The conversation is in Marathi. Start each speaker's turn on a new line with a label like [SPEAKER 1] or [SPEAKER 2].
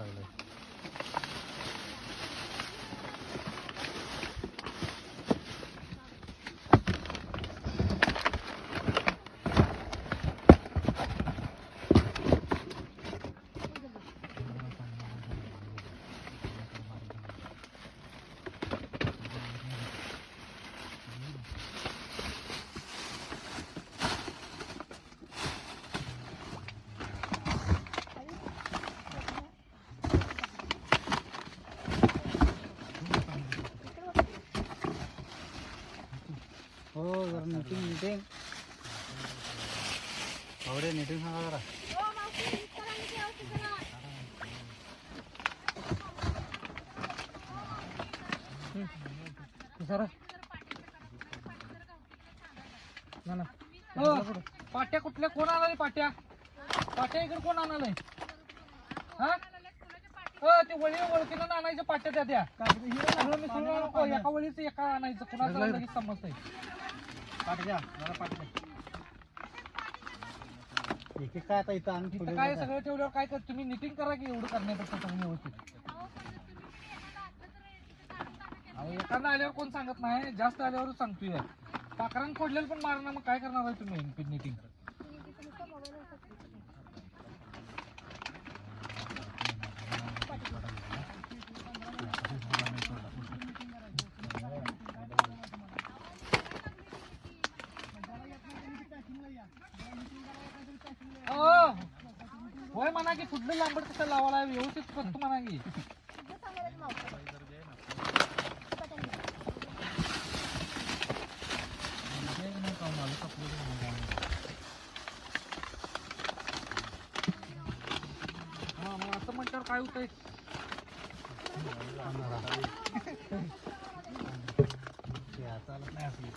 [SPEAKER 1] लागलाय. हो जरा नीटिंग आवडे नीटिंग सांगा जरा.
[SPEAKER 2] पाट्या कुठल्या कोण आणाले पाट्या पाट्या इकडे कोण आणाले हा ते वळी ओळखीनं आणायचं पाट्या त्या द्या नको एका वळीच एका आणायचं कुणाला लगेच समजतंय.
[SPEAKER 1] पाट्या जरा पाट्या एक एक काय आता इथं आणि
[SPEAKER 2] इथं काय सगळं ठेवल्यावर काय कर तुम्ही निटिंग करा की एवढं करण्यापेक्षा तुम्ही व्यवस्थित. एखादा आल्यावर कोण सांगत नाही जास्त आल्यावरच सांगतोय. पाखरान फोडलेलं पण मारणार मग काय करणार आहे तुम्ही निटिंग. होय म्हणा की कुठलं लांबड कसं लावायला व्यवस्थित करतो म्हणा की. हा मग असं म्हटल्यावर काय होतंय. चालत नाही असली